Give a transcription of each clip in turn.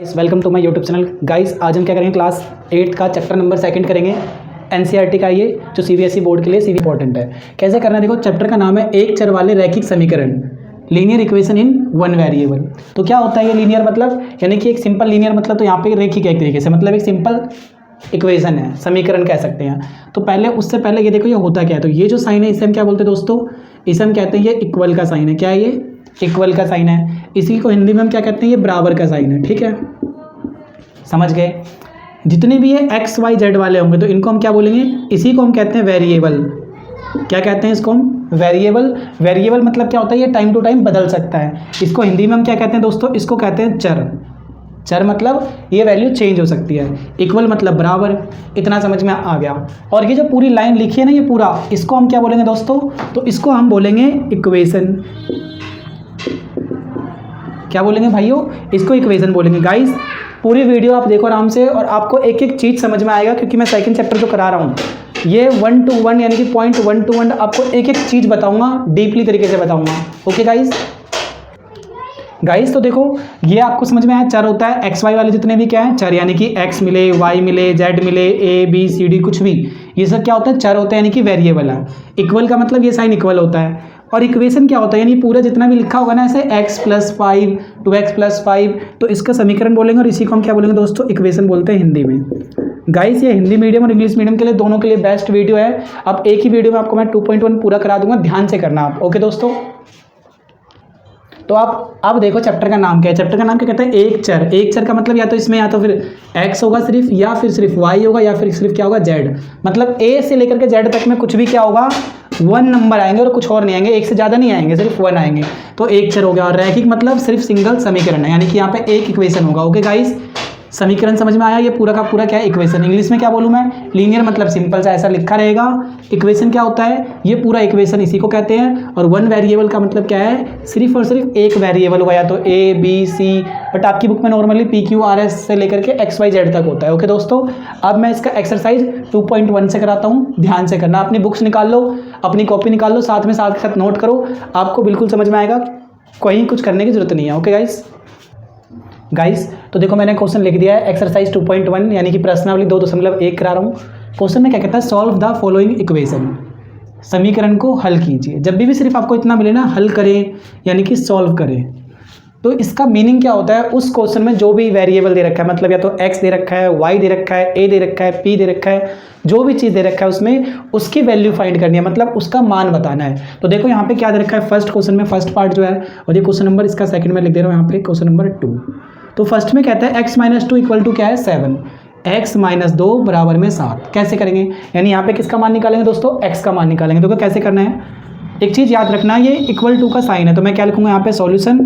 Welcome to my YouTube channel. Guys आज हम क्या करेंगे, क्लास 8 का चैप्टर नंबर 2 करेंगे। एनसीईआरटी का ये जो सीबीएसई बोर्ड के लिए सीवी इंपॉर्टेंट है। कैसे करना है देखो, चैप्टर का नाम है एक चर वाले रैखिक समीकरण, linear equation in one variable. तो क्या होता है ये लीनियर मतलब, यानी कि एक सिंपल लीनियर मतलब, तो यहाँ पे रेखिक एक तरीके से मतलब एक सिंपल इक्वेशन है, समीकरण कह सकते हैं। तो पहले उससे पहले ये देखो ये होता क्या है। तो ये जो साइन है इसे हम क्या बोलते हैं दोस्तों, इसे हम कहते हैं ये इक्वल का साइन है। क्या है ये? इक्वल का साइन है। इसी को हिंदी में हम क्या कहते हैं, ये बराबर का साइन है। ठीक है, समझ गए। जितने भी ये एक्स वाई जेड वाले होंगे तो इनको हम क्या बोलेंगे, इसी को हम कहते हैं वेरिएबल। क्या कहते हैं इसको हम? वेरिएबल। वेरिएबल मतलब क्या होता है, ये टाइम टू टाइम बदल सकता है। इसको हिंदी में हम क्या कहते हैं दोस्तों, इसको कहते हैं चर। चर मतलब ये वैल्यू चेंज हो सकती है। इक्वल मतलब बराबर। इतना समझ में आ गया। और ये जो पूरी लाइन लिखी है ना, ये पूरा, इसको हम क्या बोलेंगे दोस्तों, तो इसको हम बोलेंगे इक्वेशन। क्या बोलेंगे भाइयों? इसको इक्वेशन बोलेंगे। गाइस पूरी वीडियो आप देखो आराम से, और आपको एक एक चीज़ समझ में आएगा, क्योंकि मैं सेकंड चैप्टर जो करा रहा हूँ ये 1 to 1 यानी कि पॉइंट 1 to 1 आपको एक एक चीज़ बताऊंगा, डीपली तरीके से बताऊंगा। ओके गाइस तो देखो ये आपको समझ में आया, चर होता है। एक्स वाई वाले जितने भी क्या है, चर, यानी कि एक्स मिले, वाई मिले, जेड मिले, ए बी सी डी कुछ भी, ये सब क्या होता है, चर होता है, यानी कि वेरिएबल है। इक्वल का मतलब ये साइन इक्वल होता है। और इक्वेशन क्या होता है, यानी पूरा जितना भी लिखा होगा ना ऐसे x + 5 2x + 5, तो इसका समीकरण बोलेंगे, और इसी को हम क्या बोलेंगे दोस्तों, इक्वेशन बोलते हैं हिंदी में। गाइस ये हिंदी मीडियम और इंग्लिश मीडियम के लिए दोनों के लिए बेस्ट वीडियो है। अब एक ही वीडियो में आपको मैं 2.1 पूरा करा दूंगा, ध्यान से करना आप। ओके दोस्तों, तो आप अब देखो चैप्टर का नाम क्या है। चैप्टर का नाम क्या कहता है, एक चर। एक चर का मतलब या तो इसमें या तो फिर x होगा सिर्फ, या फिर सिर्फ y होगा, या फिर सिर्फ क्या होगा, z। मतलब a से लेकर के z तक में कुछ भी क्या होगा, 1 नंबर आएंगे और कुछ और नहीं आएंगे, एक से ज़्यादा नहीं आएंगे, सिर्फ 1 आएंगे। तो एक चर हो गया। और रैखिक मतलब सिर्फ सिंगल समीकरण है, यानी कि यहाँ पे एक इक्वेशन होगा। ओके गाइस, समीकरण समझ में आया? ये पूरा का पूरा क्या है, इक्वेशन। इंग्लिश में क्या बोलूँ मैं, लीनियर मतलब सिंपल सा ऐसा लिखा रहेगा। इक्वेशन क्या होता है, ये पूरा इक्वेशन इसी को कहते हैं। और वन वेरिएबल का मतलब क्या है, सिर्फ और सिर्फ एक वेरिएबल होगा, या तो ए बी सी, बट आपकी बुक में नॉर्मली PQRS से लेकर के XYZ तक होता है। ओके दोस्तों, अब मैं इसका एक्सरसाइज 2.1 से कराता हूँ, ध्यान से करना। अपनी बुक्स निकाल लो, अपनी कॉपी निकाल लो, साथ के साथ नोट करो, आपको बिल्कुल समझ में आएगा, कहीं कुछ करने की जरूरत नहीं है। ओके गाइस तो देखो मैंने क्वेश्चन लिख दिया है, एक्सरसाइज 2.1 यानी कि प्रश्नावली 2.1 करा रहा हूँ। क्वेश्चन में क्या कहता है, सॉल्व द फॉलोइंग इक्वेशन, समीकरण को हल कीजिए। जब भी सिर्फ आपको इतना मिले ना, हल करें यानी कि सॉल्व करें, तो इसका मीनिंग क्या होता है, उस क्वेश्चन में जो भी वेरिएबल दे रखा है, मतलब या तो x दे रखा है, y दे रखा है, a दे रखा है, p दे रखा है, जो भी चीज़ दे रखा है उसमें उसकी वैल्यू फाइंड करनी है, मतलब उसका मान बताना है। तो देखो यहाँ पे क्या दे रखा है, फर्स्ट क्वेश्चन में फर्स्ट पार्ट जो है, और ये क्वेश्चन नंबर इसका सेकंड में लिख दे रहा हूँ यहाँ पे, क्वेश्चन नंबर 2। तो फर्स्ट में कहता है x - 2 इक्वल टू क्या है, 7, x - 2 बराबर में 7। कैसे करेंगे, यानी यहाँ पे किसका मान निकालेंगे दोस्तों, x का मान निकालेंगे। तो कैसे करना है, एक चीज़ याद रखना, ये इक्वल टू का साइन है, तो मैं क्या लिखूंगा यहाँ पे, सॉल्यूशन,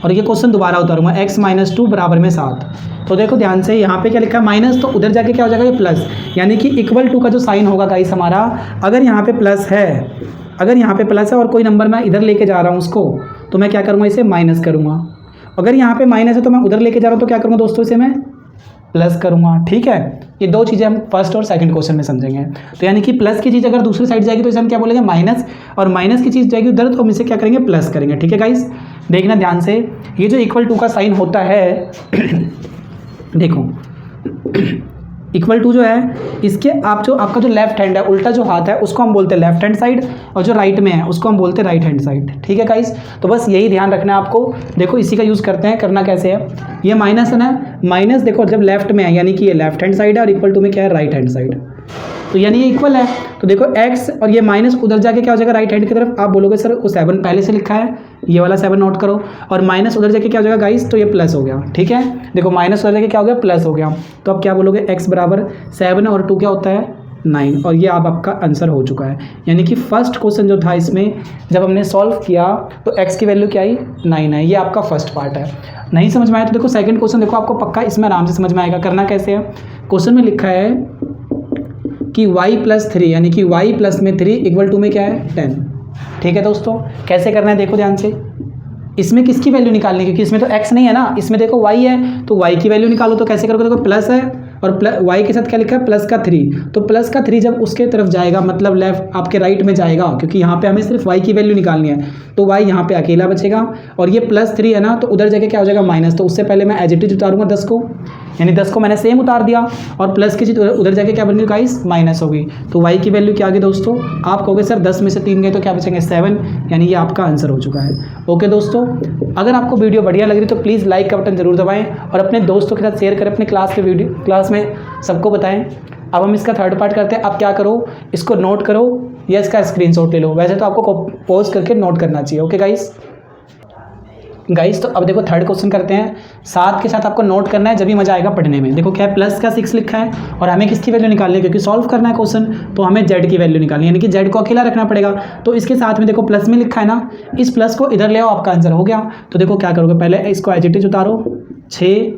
और ये क्वेश्चन दोबारा उतारूंगा, x - 2 बराबर में 7। तो देखो ध्यान से, यहाँ पे क्या लिखा है माइनस, तो उधर जाके क्या हो जाएगा, ये प्लस, यानी कि इक्वल टू का जो साइन होगा गाइस हमारा, अगर यहाँ पे प्लस है, अगर यहाँ पे प्लस है और कोई नंबर मैं इधर लेके जा रहा हूँ उसको, तो मैं क्या करूँगा, इसे माइनस करूँगा। अगर यहाँ पे माइनस है तो मैं उधर लेके जा रहा हूँ, तो क्या करूँगा दोस्तों, इसे मैं प्लस करूँगा। ठीक है, ये दो चीज़ें हम फर्स्ट और सेकंड क्वेश्चन में समझेंगे। तो यानी कि प्लस की चीज़ अगर दूसरी साइड जाएगी तो इसे हम क्या बोलेंगे, माइनस, और माइनस की चीज़ जाएगी उधर तो हम इसे क्या करेंगे, प्लस करेंगे। ठीक है गाइस, देखना ध्यान से, ये जो इक्वल टू का साइन होता है देखो इक्वल टू जो है, इसके आपका जो लेफ्ट हैंड है, उल्टा जो हाथ है, उसको हम बोलते हैं लेफ्ट हैंड साइड, और जो राइट में है उसको हम बोलते हैं राइट हैंड साइड। ठीक है गाइस, तो बस यही ध्यान रखना है आपको। देखो इसी का यूज़ करते हैं, करना कैसे है, ये माइनस है ना, माइनस देखो जब लेफ्ट में है यानी कि ये लेफ्ट हैंड साइड है, और इक्वल टू में क्या है, राइट हैंड साइड, तो यानी ये इक्वल है। तो देखो x और ये माइनस उधर जाके क्या हो जाएगा, राइट हैंड की तरफ। आप बोलोगे सर वो 7 पहले से लिखा है, ये वाला 7 नोट करो, और माइनस उधर जाके क्या हो जाएगा गाइस, तो ये प्लस हो गया। ठीक है, देखो माइनस उधर जाके क्या हो गया, प्लस हो गया। तो अब क्या बोलोगे, x बराबर 7 और 2 क्या होता है, 9, और ये अब आपका आंसर हो चुका है। यानी कि फर्स्ट क्वेश्चन जो था इसमें जब हमने सॉल्व किया तो x की वैल्यू क्या आई, 9 है। ये आपका फर्स्ट पार्ट है। नहीं समझ में आया तो देखो सेकंड क्वेश्चन देखो, आपको पक्का इसमें आराम से समझ में आएगा। करना कैसे है, क्वेश्चन में लिखा है कि y + 3 यानी कि y + में 3 इक्वल टू में क्या है, 10। ठीक है दोस्तों, कैसे करना है देखो ध्यान से, इसमें किसकी वैल्यू निकालनी है, क्योंकि इसमें तो x नहीं है ना, इसमें देखो y है, तो y की वैल्यू निकालो। तो कैसे करोगे, देखो प्लस है और y के साथ क्या लिखा है प्लस का 3, तो प्लस का 3 जब उसके तरफ जाएगा मतलब लेफ्ट आपके राइट में जाएगा, क्योंकि यहाँ पे हमें सिर्फ y की वैल्यू निकालनी है, तो y यहाँ पे अकेला बचेगा और ये +3 है ना, तो उधर जाके क्या हो जाएगा माइनस। तो उससे पहले मैं एज इट इज उतारूंगा 10 को, यानी 10 को मैंने सेम उतार दिया और प्लस की चीज उधर जाके क्या बन गई गाइस माइनस होगी। तो y की वैल्यू क्या आ गई दोस्तों, आप कहोगे सर 10 में से 3 गए तो क्या बचेंगे 7, यानी ये आपका आंसर हो चुका है। ओके दोस्तों, अगर आपको वीडियो बढ़िया लग रही तो प्लीज़ लाइक का बटन जरूर दबाएं और अपने दोस्तों के साथ शेयर करें, अपने क्लास में सबको बताएं। अब हम इसका थर्ड पार्ट करते हैं। अब क्या करो, इसको नोट करो या इसका स्क्रीनशॉट ले लो, वैसे तो आपको पॉज करके नोट करना चाहिए। ओके गाइस तो अब देखो थर्ड क्वेश्चन करते हैं, साथ के साथ आपको नोट करना है, जब भी मजा आएगा पढ़ने में। देखो क्या है, प्लस का 6 लिखा है और हमें किसकी वैल्यू निकालनी है, क्योंकि सॉल्व करना है क्वेश्चन तो हमें जेड की वैल्यू निकालनी है, यानी कि जेड को अकेला रखना पड़ेगा। तो इसके साथ में देखो प्लस में लिखा है ना, इस प्लस को इधर ले आओ, आपका आंसर हो गया। तो देखो क्या करोगे, पहले इसको एज इट इज उतारो, 6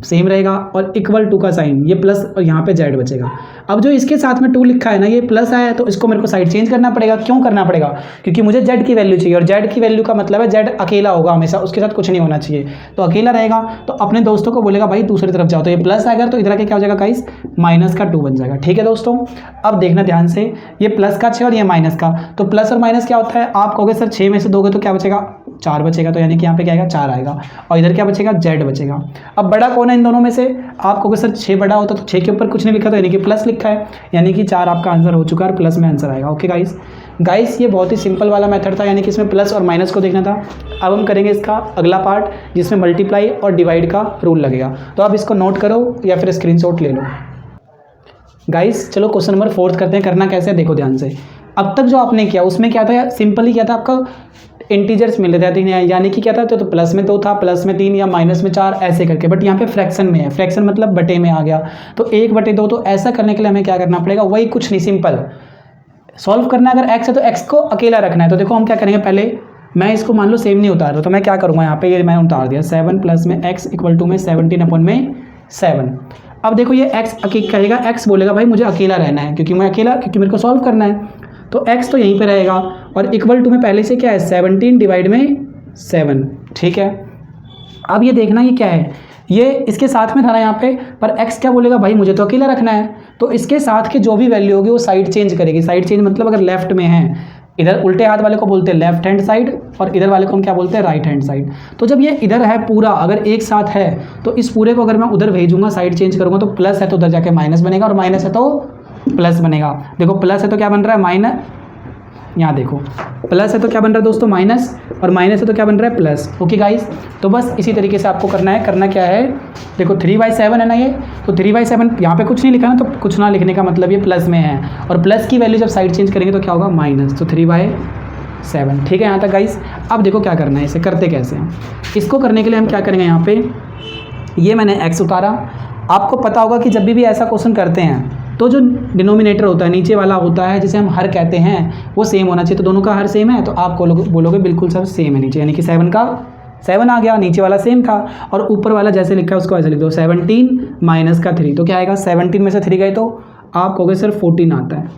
सेम रहेगा और =2 का साइन, ये प्लस और यहाँ पे जेड बचेगा। अब जो इसके साथ में 2 लिखा है ना, ये प्लस आया है तो इसको मेरे को साइड चेंज करना पड़ेगा। क्यों करना पड़ेगा, क्योंकि मुझे जेड की वैल्यू चाहिए और जेड की वैल्यू का मतलब है जेड अकेला होगा हमेशा, उसके साथ कुछ नहीं होना चाहिए, तो अकेला रहेगा। तो अपने दोस्तों को बोलेगा भाई दूसरी तरफ जाओ, तो ये प्लस आएगा तो इधर आके क्या हो जाएगा गाइस -2 बन जाएगा। ठीक है दोस्तों, अब देखना ध्यान से, ये प्लस का 6 और ये माइनस का, तो प्लस और माइनस क्या होता है, आप कहोगे सर 6 में से दोगे तो क्या बचेगा 4 बचेगा, तो यानी कि यहाँ पे क्या आएगा 4 आएगा और इधर क्या बचेगा जेड बचेगा। अब बड़ा कौन है इन दोनों में से, आप कहोगे सर 6 बड़ा होता तो 6 के ऊपर कुछ नहीं लिखा, तो यानी कि प्लस लिखा है, यानी कि 4 आपका आंसर हो चुका है और प्लस में आंसर आएगा। ओके गाइस ये बहुत ही सिंपल वाला मेथड था, यानी कि इसमें प्लस और माइनस को देखना था। अब हम करेंगे इसका अगला पार्ट जिसमें मल्टीप्लाई और डिवाइड का रूल लगेगा, तो आप इसको नोट करो या फिर स्क्रीनशॉट ले लो। गाइस चलो क्वेश्चन नंबर 4 करते हैं। करना कैसे है देखो ध्यान से, अब तक जो आपने किया उसमें क्या था, सिंपल ही क्या था, आपका इंटीजर्स मिल रहे थे, यानी कि क्या था, तो प्लस में 2 था, प्लस में 3 या माइनस में 4 ऐसे करके, बट यहाँ पे फ्रैक्शन में है, फ्रैक्शन मतलब बटे में आ गया, तो 1/2। तो ऐसा करने के लिए हमें क्या करना पड़ेगा, वही कुछ नहीं, सिंपल सॉल्व करना है। अगर x है तो x को अकेला रखना है, तो देखो हम क्या करेंगे, पहले मैं इसको मान लो सेम नहीं उतार रहा, तो मैं क्या करूँगा यहाँ पे, ये मैंने उतार दिया 7 प्लस में x = 17/7। अब देखो ये x कहेगा, x बोलेगा भाई मुझे अकेला रहना है, क्योंकि मेरे को सॉल्व करना है, तो x तो यहीं पे रहेगा और =2 में पहले से क्या है 17/7। ठीक है, अब ये देखना ये क्या है, ये इसके साथ में था ना यहाँ पे, पर x क्या बोलेगा भाई मुझे तो अकेला रखना है, तो इसके साथ के जो भी वैल्यू होगी वो साइड चेंज करेगी। साइड चेंज मतलब अगर लेफ्ट में है, इधर उल्टे हाथ वाले को बोलते हैं लेफ्ट हैंड साइड और इधर वाले को हम क्या बोलते हैं राइट हैंड साइड। तो जब ये इधर है पूरा, अगर एक साथ है तो इस पूरे को अगर मैं उधर भेजूंगा, साइड चेंज करूँगा, तो प्लस है तो उधर जाके माइनस बनेगा और माइनस है तो प्लस बनेगा। देखो प्लस है तो क्या बन रहा है माइनस, यहाँ देखो प्लस है तो क्या बन रहा है दोस्तों माइनस, और माइनस है तो क्या बन रहा है प्लस। ओके गाइस, तो बस इसी तरीके से आपको करना है। करना क्या है, देखो 3/7 है ना ये, तो 3/7 यहाँ पे कुछ नहीं लिखा ना, तो कुछ ना लिखने का मतलब ये प्लस में है, और प्लस की वैल्यू जब साइड चेंज करेंगे तो क्या होगा माइनस, तो 3/7। ठीक है यहाँ तक गाइस। अब देखो क्या करना है, इसे करते कैसे हैं। इसको करने के लिए हम क्या करेंगे, यहाँ पे ये मैंने x उतारा। आपको पता होगा कि जब भी ऐसा क्वेश्चन करते हैं तो जो डिनोमिनेटर होता है, नीचे वाला होता है जिसे हम हर कहते हैं, वो सेम होना चाहिए। तो दोनों का हर सेम है, तो आप बोलोगे बिल्कुल सब सेम है नीचे, यानी कि 7 का 7 आ गया, नीचे वाला सेम था, और ऊपर वाला जैसे लिखा है उसको ऐसे लिख दो 17 माइनस का 3, तो क्या आएगा 17 में से 3 गए तो आप कहोगे सर 14 आता है।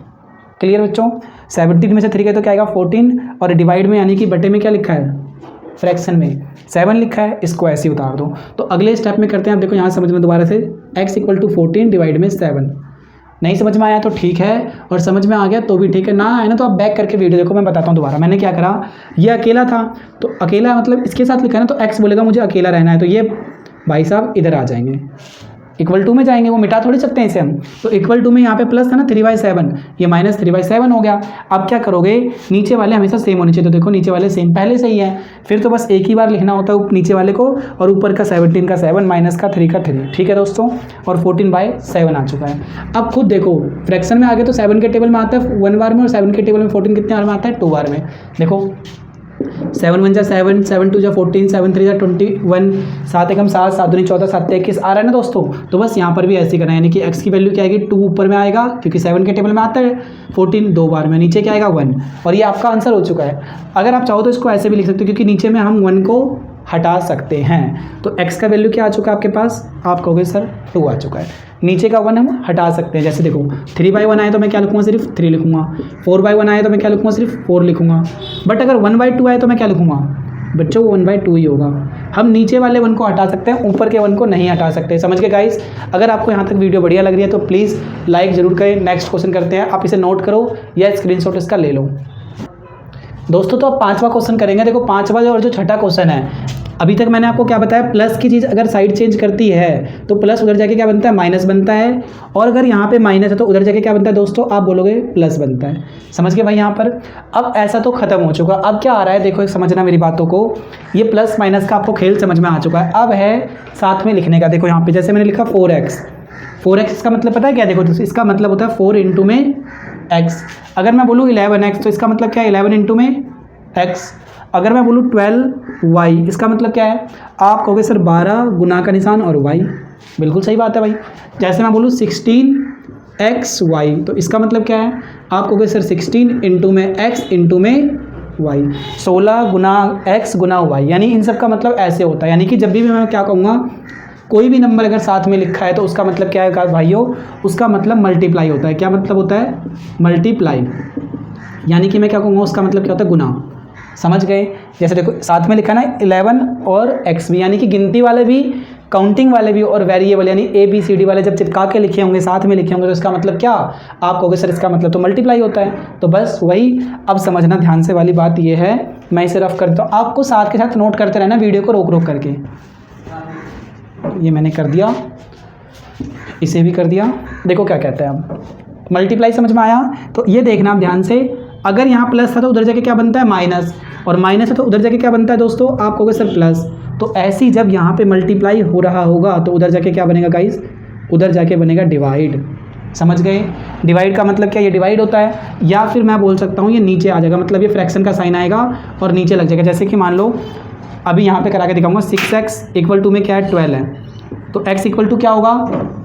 क्लियर बच्चों, 17 में से 3 गए तो क्या आएगा 14, और डिवाइड में यानी कि बटे में क्या लिखा है, फ्रैक्शन में 7 लिखा है, इसको ऐसे ही उतार दो। तो अगले स्टेप में करते हैं। आप देखो यहाँ समझ में दोबारा से, x = 14 डिवाइड में 7। नहीं समझ में आया तो ठीक है, और समझ में आ गया तो भी ठीक है, ना आया ना तो आप बैक करके वीडियो देखो, मैं बताता हूँ दोबारा। मैंने क्या करा, ये अकेला था तो अकेला मतलब इसके साथ लिखा है ना, तो x बोलेगा मुझे अकेला रहना है, तो ये भाई साहब इधर आ जाएंगे, =2 में जाएंगे, वो मिटा थोड़ी सकते हैं इसे हम। तो =2 में यहाँ पे प्लस था ना 3/7, ये -3/7 हो गया। अब क्या करोगे, नीचे वाले हमेशा सेम होने चाहिए, तो देखो नीचे वाले सेम पहले से ही है, फिर तो बस एक ही बार लिखना होता है नीचे वाले को, और ऊपर का 17 का 7 माइनस का 3 का 3। ठीक है दोस्तों, और 14/7 आ चुका है। अब खुद देखो फ्रैक्शन में आगे तो 7 के टेबल में आता है 1 बार में, और 7 के टेबल में 14 कितने बार में आता है 2 बार में। देखो 7 × 1 = 7, 7 × 2 = 14, 7 × 3 = 21, 7 × 1 = 7, 7 × 2 = 14, 7 × 1 = 21 आ रहा है ना दोस्तों। तो बस यहाँ पर भी ऐसे ही करना है, यानी कि x की वैल्यू क्या आएगी 2 ऊपर में आएगा, क्योंकि 7 के टेबल में आता है, 14 2 बार में, नीचे क्या आएगा 1, और ये आपका आंसर हो चुका है। अगर आप चाहो तो इसको ऐसे भी लिख सकते हो, क्योंकि नीचे में हम 1 को हटा सकते हैं। तो x का वैल्यू क्या आ चुका है आपके पास, आप कहोगे सर 2 आ चुका है, नीचे का 1 हम हटा सकते हैं। जैसे देखो 3/1 आए तो मैं क्या लिखूँगा, सिर्फ 3 लिखूँगा, 4/1 आए तो मैं क्या लिखूँगा, सिर्फ 4 लिखूँगा, बट अगर 1/2 आए तो मैं क्या लिखूँगा, बच्चों वो 1/2 ही होगा। हम नीचे वाले 1 को हटा सकते हैं, ऊपर के 1 को नहीं हटा सकते। समझ गए गाइस? अगर आपको यहाँ तक वीडियो बढ़िया लग रही है तो प्लीज़ लाइक ज़रूर करें। नेक्स्ट क्वेश्चन करते हैं, आप इसे नोट करो या स्क्रीनशॉट इसका ले लो। दोस्तों तो अब 5वां क्वेश्चन करेंगे। देखो 5वां और जो छठा क्वेश्चन है, अभी तक मैंने आपको क्या बताया, प्लस की चीज़ अगर साइड चेंज करती है तो प्लस उधर जाके क्या बनता है, माइनस बनता है। और अगर यहाँ पे माइनस है तो उधर जाके क्या बनता है दोस्तों, आप बोलोगे प्लस बनता है। समझ गए भाई यहाँ पर? अब ऐसा तो खत्म हो चुका। अब क्या आ रहा है देखो, समझना मेरी बातों को, ये प्लस माइनस का आपको खेल समझ में आ चुका है। अब है साथ में लिखने का। देखो यहाँ पे जैसे मैंने लिखा 4x इसका मतलब पता है क्या? देखो इसका मतलब होता है 4 इंटू में x। अगर मैं बोलूँ 11x तो इसका मतलब क्या है, 11 इंटू में x। अगर मैं बोलूँ 12y इसका मतलब क्या है, आप कहोगे सर 12 गुना का निशान और y। बिल्कुल सही बात है भाई। जैसे मैं बोलूँ 16xy तो इसका मतलब क्या है, आप कहोगे सर 16 इंटू में x इंटू में y, 16 गुना x गुना y। यानी इन सब का मतलब ऐसे होता है। यानी कि जब भी मैं क्या कहूँगा, कोई भी नंबर अगर साथ में लिखा है तो उसका मतलब क्या है भाइयों, उसका मतलब मल्टीप्लाई होता है। क्या मतलब होता है? मल्टीप्लाई। यानी कि मैं क्या कहूँगा, उसका मतलब क्या होता है, गुना। समझ गए? जैसे देखो साथ में लिखा ना 11 और x भी, यानी कि गिनती वाले भी, काउंटिंग वाले भी और वेरिएबल यानी ABCD वाले जब चिपका के लिखे होंगे, साथ में लिखे होंगे तो इसका मतलब क्या, आप कहोगे सर इसका मतलब तो मल्टीप्लाई होता है। तो बस वही अब समझना ध्यान से वाली बात ये है, मैं इसे रफ करता हूँ, आपको साथ के साथ नोट करते रहना वीडियो को रोक रोक करके। ये मैंने कर दिया, इसे भी कर दिया। देखो क्या कहते हैं, अब मल्टीप्लाई समझ में आया? तो ये देखना आप ध्यान से, अगर यहाँ प्लस था तो उधर जाके क्या बनता है, माइनस, और माइनस है तो उधर जाके क्या बनता है दोस्तों, आप कहोगे सर प्लस। तो ऐसी जब यहाँ पे मल्टीप्लाई हो रहा होगा तो उधर जाके क्या बनेगा गाइस, उधर जाके बनेगा डिवाइड। समझ गए? डिवाइड का मतलब क्या, ये डिवाइड होता है। या फिर मैं बोल सकता हूँ ये नीचे आ जाएगा, मतलब ये फ्रैक्शन का साइन आएगा और नीचे लग जाएगा। जैसे कि मान लो अभी यहाँ पे करा के दिखाऊंगा, 6x इक्वल टू में क्या है, 12 है, तो x इक्वल टू क्या होगा,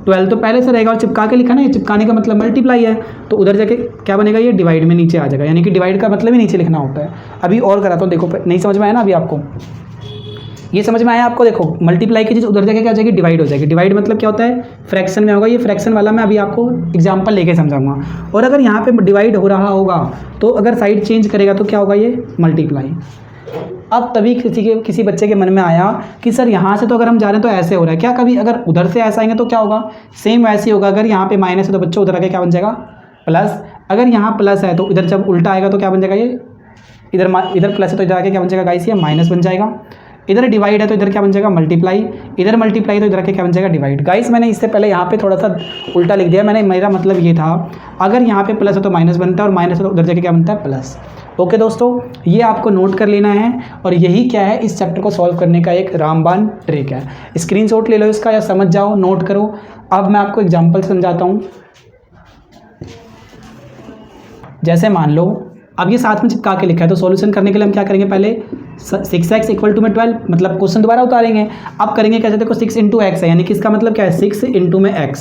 12 तो पहले से रहेगा, और चिपका के लिखा ना, ये चिपकाने का मतलब मल्टीप्लाई है, तो उधर जाके क्या बनेगा, ये डिवाइड में नीचे आ जाएगा। यानी कि डिवाइड का मतलब ही नीचे लिखना होता है। अभी और कराता हूँ, देखो नहीं समझ में आया ना अभी आपको, ये समझ में आया आपको? देखो मल्टीप्लाई की चीज़ उधर जाके क्या हो जाएगी, डिवाइड हो जाएगी। डिवाइड मतलब क्या होता है, फ्रैक्शन में होगा। ये फ्रैक्शन वाला मैं अभी आपको एग्जांपल लेके समझाऊंगा। और अगर यहाँ पे डिवाइड हो रहा होगा तो अगर साइड चेंज करेगा तो क्या होगा, ये मल्टीप्लाई। अब तभी किसी बच्चे के मन में आया कि सर यहाँ से तो अगर हम जा रहे हैं तो ऐसे हो रहा है, क्या कभी अगर उधर से ऐसा आएंगे तो क्या होगा, सेम वैसे ही होगा। अगर यहाँ पे माइनस है तो बच्चों उधर आके क्या बन जाएगा, प्लस। अगर यहाँ प्लस है तो इधर जब उल्टा आएगा तो क्या बन जाएगा, ये इधर प्लस है तो इधर आके क्या बन जाएगा गाइस, ये माइनस बन जाएगा। इधर डिवाइड है तो इधर क्या बन जाएगा, मल्टीप्लाई। इधर मल्टीप्लाई तो इधर आके क्या बन जाएगा, डिवाइड। गाइस मैंने इससे पहले यहाँ पे थोड़ा सा उल्टा लिख दिया, मेरा मतलब ये था, अगर यहाँ पे प्लस है तो माइनस बनता है, और माइनस है तो उधर जाके क्या बनता है, प्लस। ओके दोस्तों, ये आपको नोट कर लेना है, और यही क्या है, इस चैप्टर को सॉल्व करने का एक रामबाण ट्रिक है। स्क्रीनशॉट ले लो इसका या समझ जाओ, नोट करो। अब मैं आपको एग्जांपल समझाता हूँ। जैसे मान लो अब ये साथ में चिपका के लिखा है, तो सॉल्यूशन करने के लिए हम क्या करेंगे, पहले 6x इक्वल टू में 12, मतलब क्वेश्चन दोबारा उतारेंगे। अब करेंगे कैसे, देखो 6 इंटू एक्स है, यानी कि इसका मतलब क्या है, 6 इंटू में x,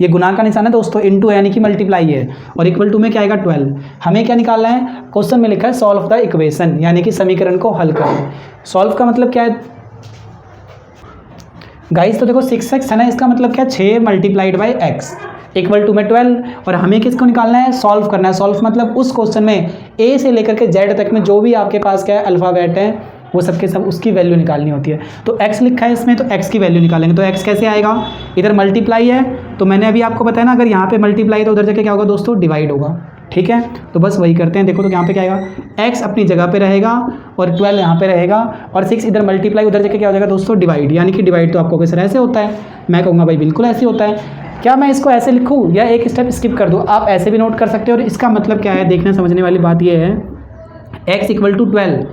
ये गुना का निशान है दोस्तों, इंटू है यानी कि मल्टीप्लाई है, और इक्वल टू में क्या आएगा, 12। हमें क्या निकालना है, क्वेश्चन में लिखा है सॉल्व द इक्वेशन, यानी कि समीकरण को हल करो। सॉल्व का मतलब क्या है गाइस, तो देखो 6x है ना, इसका मतलब क्या है, 6 multiplied by x equal to में 12, और हमें किसको निकालना है, सॉल्व करना है। सॉल्व मतलब उस क्वेश्चन में a से लेकर के z तक में जो भी आपके पास क्या है अल्फ़ाबेट है, वो सबके सब उसकी वैल्यू निकालनी होती है। तो x लिखा है इसमें, तो x की वैल्यू निकालेंगे। तो x कैसे आएगा, इधर मल्टीप्लाई है, तो मैंने अभी आपको बताया ना, अगर यहाँ पे मल्टीप्लाई है तो उधर जाके क्या होगा दोस्तों, डिवाइड होगा। ठीक है, तो बस वही करते हैं। देखो तो यहाँ पे क्या आएगा, x अपनी जगह पे रहेगा और 12 यहाँ पे रहेगा, और 6 इधर मल्टीप्लाई, उधर जाके क्या हो जाएगा दोस्तों, डिवाइड। यानी कि डिवाइड तो आपको कैसे ऐसे होता है, मैं कहूँगा भाई बिल्कुल ऐसे होता है। क्या मैं इसको ऐसे लिखूँ या एक स्टेप स्किप कर दूँ, आप ऐसे भी नोट कर सकते हो। और इसका मतलब क्या है, देखना समझने वाली बात ये है, x इक्वल टू 12,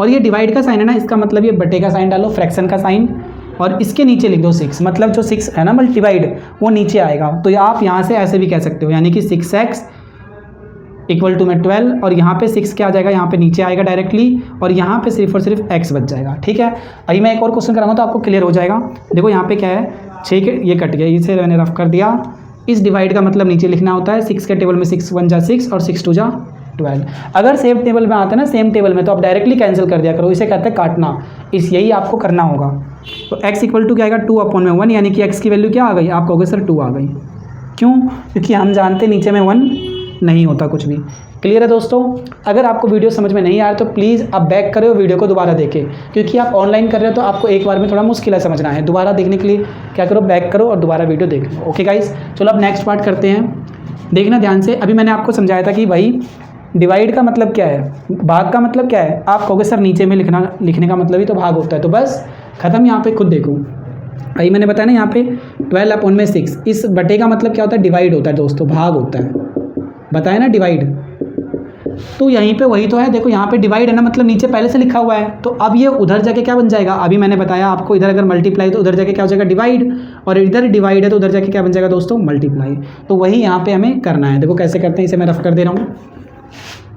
और ये डिवाइड का साइन है ना, इसका मतलब ये बटे का साइन डालो, फ्रैक्शन का साइन, और इसके नीचे लिख दो 6, मतलब जो 6 है ना मल्टीप्लाइड, वो नीचे आएगा। तो आप यहाँ से ऐसे भी कह सकते हो, यानी कि 6x इक्वल टू में 12, और यहाँ पे 6 क्या आ जाएगा, यहाँ पे नीचे आएगा डायरेक्टली, और यहाँ पे सिर्फ और सिर्फ x बच जाएगा। ठीक है, अभी मैं एक और क्वेश्चन कराऊंगा तो आपको क्लियर हो जाएगा। देखो यहाँ पे क्या है, 6 के ये कट गया, इसे मैंने रफ कर दिया। इस डिवाइड का मतलब नीचे लिखना होता है, 6 के टेबल में 6 1 जा 6 और 6 2 जा 12। अगर सेम टेबल में आता है ना, सेम टेबल में, तो आप डायरेक्टली कैंसिल कर दिया करो, इसे कहते हैं काटना। यही आपको करना होगा। तो x इक्वल टू क्या आएगा, 2/1, यानी कि x की वैल्यू क्या आ गई, आप कहोगे सर 2 आ गई। क्यों, क्योंकि हम जानते नीचे में 1 नहीं होता कुछ भी। क्लियर है दोस्तों? अगर आपको वीडियो समझ में नहीं आ रहा तो प्लीज़ आप बैक करो वीडियो को दोबारा देखें, क्योंकि आप ऑनलाइन कर रहे हो तो आपको एक बार में थोड़ा मुश्किल है समझना है। दोबारा देखने के लिए क्या करो, बैक करो और दोबारा वीडियो देख लो। ओके गाइस, चलो अब नेक्स्ट पार्ट करते हैं। देखना ध्यान से, अभी मैंने आपको समझाया था कि भाई डिवाइड का मतलब क्या है, भाग का मतलब क्या है। आप कहोगे सर नीचे में लिखने का मतलब ही तो भाग होता है, तो बस खत्म। यहाँ पे खुद देखो, भाई मैंने बताया ना यहाँ पे 12/6, इस बटे का मतलब क्या होता है, डिवाइड होता है दोस्तों, भाग होता है, बताया ना डिवाइड। तो यहीं पे वही तो है, देखो यहाँ पे डिवाइड है ना, मतलब नीचे पहले से लिखा हुआ है, तो अब ये उधर जाके क्या बन जाएगा, अभी मैंने बताया आपको, इधर अगर मल्टीप्लाई तो उधर जाके क्या हो जाएगा, डिवाइड, और इधर डिवाइड है तो उधर जाके क्या बन जाएगा दोस्तों, मल्टीप्लाई। तो वही यहाँ पे हमें करना है। देखो कैसे करते हैं, इसे मैं रफ कर दे रहा हूँ।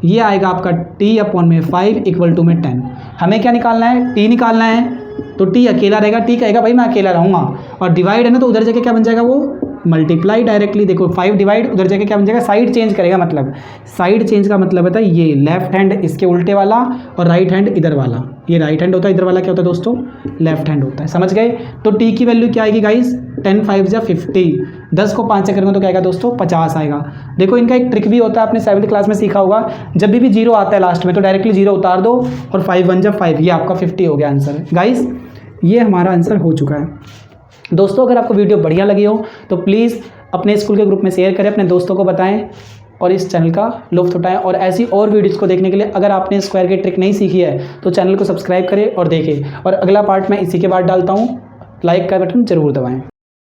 ये आएगा आपका t/5 = 10। हमें क्या निकालना है, t निकालना है, तो t अकेला रहेगा, t कहेगा भाई मैं अकेला रहूँगा, और डिवाइड है ना तो उधर जाके क्या बन जाएगा, वो मल्टीप्लाई डायरेक्टली। देखो 5 डिवाइड, उधर जाके क्या बन जाएगा, साइड चेंज करेगा, मतलब साइड चेंज का मतलब होता है ये लेफ्ट हैंड इसके उल्टे वाला और राइट हैंड इधर वाला। ये राइट हैंड होता है, इधर वाला क्या होता है दोस्तों, लेफ्ट हैंड होता है। समझ गए? तो t की वैल्यू क्या आएगी गाइस, 10 5 या 50, 10 को 5 से करेंगे तो क्या आएगा दोस्तों, 50 आएगा। देखो इनका एक ट्रिक भी होता है, आपने 7th क्लास में सीखा होगा, जब भी जीरो आता है लास्ट में तो डायरेक्टली जीरो उतार दो, और 5 1 जब 5, ये आपका 50 हो गया आंसर। गाइस ये हमारा आंसर हो चुका है। दोस्तों अगर आपको वीडियो बढ़िया लगी हो तो प्लीज़ अपने स्कूल के ग्रुप में शेयर करें, अपने दोस्तों को बताएं और इस चैनल का लुत्फ़ उठाएं। और ऐसी और वीडियोज़ को देखने के लिए अगर आपने स्क्वायर की ट्रिक नहीं सीखी है तो चैनल को सब्सक्राइब करें और देखें। और अगला पार्ट मैं इसी के बाद डालता हूँ, लाइक का बटन ज़रूर दबाएं।